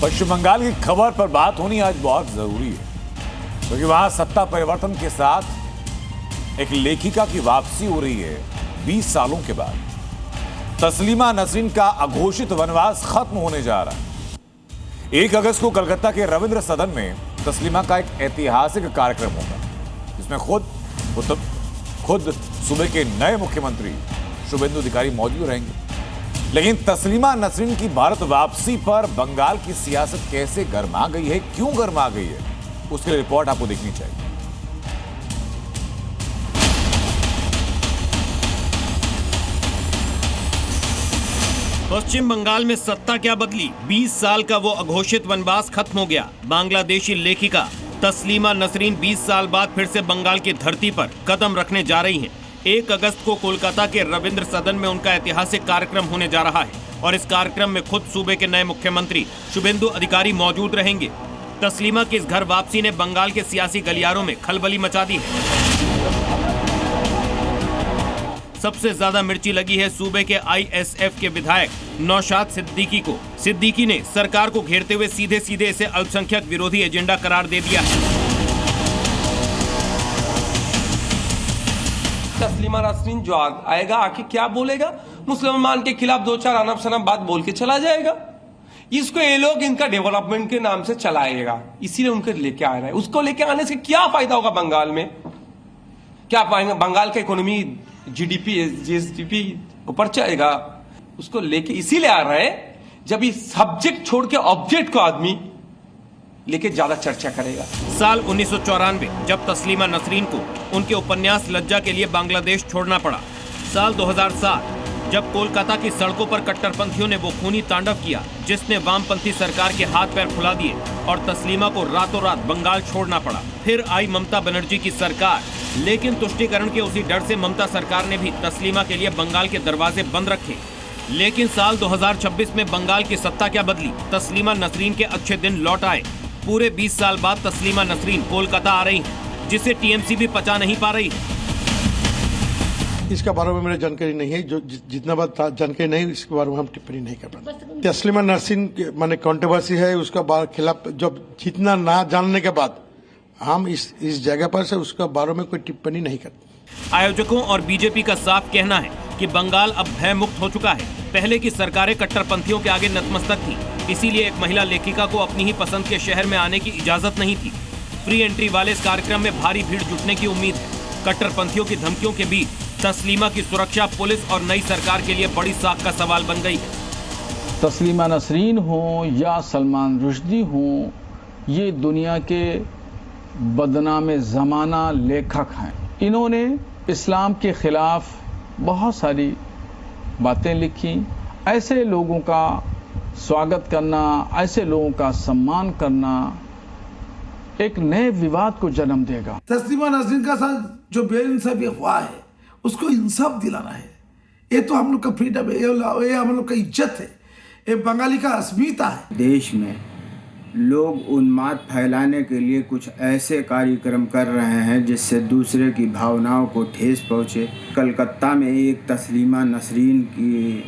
पश्चिम बंगाल की खबर पर बात होनी आज बहुत जरूरी है, क्योंकि वहां सत्ता परिवर्तन के साथ एक लेखिका की वापसी हो रही है 20 सालों के बाद। तस्लीमा नसरीन का अघोषित वनवास खत्म होने जा रहा है। 1 अगस्त को कोलकाता के रविंद्र सदन में तस्लीमा का एक ऐतिहासिक कार्यक्रम होगा, जिसमें खुद सूबे के नए मुख्यमंत्री शुभेंदु अधिकारी मौजूद रहेंगे। लेकिन तस्लीमा नसरीन की भारत वापसी पर बंगाल की सियासत कैसे गर्मा गई है, क्यों गर्मा गई है, उसके लिए रिपोर्ट आपको देखनी चाहिए। पश्चिम बंगाल में सत्ता क्या बदली, 20 साल का वो अघोषित वनवास खत्म हो गया। बांग्लादेशी लेखिका तस्लीमा नसरीन 20 साल बाद फिर से बंगाल की धरती पर कदम रखने जा रही हैं। 1 अगस्त को कोलकाता के रविंद्र सदन में उनका ऐतिहासिक कार्यक्रम होने जा रहा है और इस कार्यक्रम में खुद सूबे के नए मुख्यमंत्री शुभेंदु अधिकारी मौजूद रहेंगे। तस्लीमा की इस घर वापसी ने बंगाल के सियासी गलियारों में खलबली मचा दी है। सबसे ज्यादा मिर्ची लगी है सूबे के ISF के विधायक नौशाद सिद्दीकी को। सिद्दीकी ने सरकार को घेरते हुए सीधे सीधे इसे अल्पसंख्यक विरोधी एजेंडा करार दे दिया है। तस्लीमा नसरीन जो आएगा आके क्या बोलेगा, मुसलमान के खिलाफ 2-4 अनब शनब बात बोल के चला जाएगा। इसको ये लोग इनका डेवलपमेंट के नाम से चलाएगा, इसीलिए उनको लेके आ रहा है। उसको लेके आने से क्या फायदा होगा बंगाल में, क्या पाएंगे? बंगाल का इकोनॉमी GDP ऊपर चलेगा, उसको लेके इसीलिए आ रहा है जब इस सब्जेक्ट छोड़ के ऑब्जेक्ट को आदमी लेके ज्यादा चर्चा करेगा। साल 1994 जब तस्लीमा नसरीन को उनके उपन्यास लज्जा के लिए बांग्लादेश छोड़ना पड़ा। साल 2007 जब कोलकाता की सड़कों पर कट्टरपंथियों ने वो खूनी तांडव किया जिसने वामपंथी सरकार के हाथ पैर फुला दिए और तस्लीमा को रातों रात बंगाल छोड़ना पड़ा। फिर आई ममता बनर्जी की सरकार, लेकिन तुष्टीकरण के उसी डर से ममता सरकार ने भी तस्लीमा के लिए बंगाल के दरवाजे बंद रखे। लेकिन साल 2026 में बंगाल की सत्ता क्या बदली, तस्लीमा नसरीन के अच्छे दिन लौट आए। पूरे 20 साल बाद तस्लीमा नसरीन कोलकाता आ रही हैं, जिसे TMC भी पचा नहीं पा रही है। इसके बारे में मेरी जानकारी नहीं है, जो जितना बात जानकारी नहीं इसके बारे में हम टिप्पणी नहीं कर पाते। तस्लीमा नसरीन माने कंट्रोवर्सी है, उसका खिलाफ जब जितना ना जानने के बाद हम इस जगह पर से उसका बारे में कोई टिप्पणी नहीं करते। आयोजकों और बीजेपी का साफ कहना है कि बंगाल अब भय मुक्त हो चुका है। पहले की सरकारें कट्टरपंथियों के आगे नतमस्तक थी, इसीलिए एक महिला लेखिका को अपनी ही पसंद के शहर में आने की इजाजत नहीं थी। फ्री एंट्री वाले इस कार्यक्रम में भारी भीड़ जुटने की उम्मीद है। कट्टरपंथियों की धमकियों के बीच तस्लीमा की सुरक्षा पुलिस और नई सरकार के लिए बड़ी साख का सवाल बन गई है। तस्लीमा नसरीन हो या सलमान रुश्दी हो, ये दुनिया के बदनाम ज़माना लेखक हैं। इन्होंने इस्लाम के खिलाफ बहुत सारी बातें लिखी। ऐसे लोगों का स्वागत करना, ऐसे लोगों का सम्मान करना एक नए विवाद को जन्म देगा। तस्लीमा नसरीन का साथ जो बेइंसाफी हुआ है उसको इंसाफ दिलाना है। ये तो हम लोग का फ्रीडम है, ये हम लोग का इज्जत है, ये बंगाली का अस्मिता है। देश में लोग उन्माद फैलाने के लिए कुछ ऐसे कार्यक्रम कर रहे हैं जिससे दूसरे की भावनाओं को ठेस पहुँचे। कलकत्ता में एक तस्लीमा नसरीन की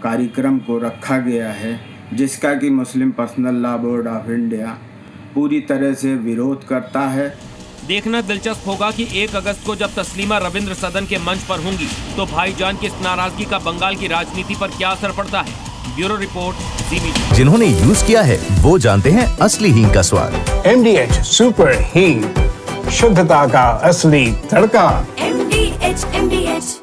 कार्यक्रम को रखा गया है, जिसका कि Muslim personal law board of India पूरी तरह से विरोध करता है। देखना दिलचस्प होगा कि 1 अगस्त को जब तस्लीमा रविंद्र सदन के मंच पर होंगी तो भाईजान की इस नाराजगी का बंगाल की राजनीति पर क्या असर पड़ता है। ब्यूरो रिपोर्ट, ज़ी मीडिया। जिन्होंने यूज किया है वो जानते हैं असली हींग का स्वाद। MDH सुपर हींग, शुद्धता का असली तड़का। MDH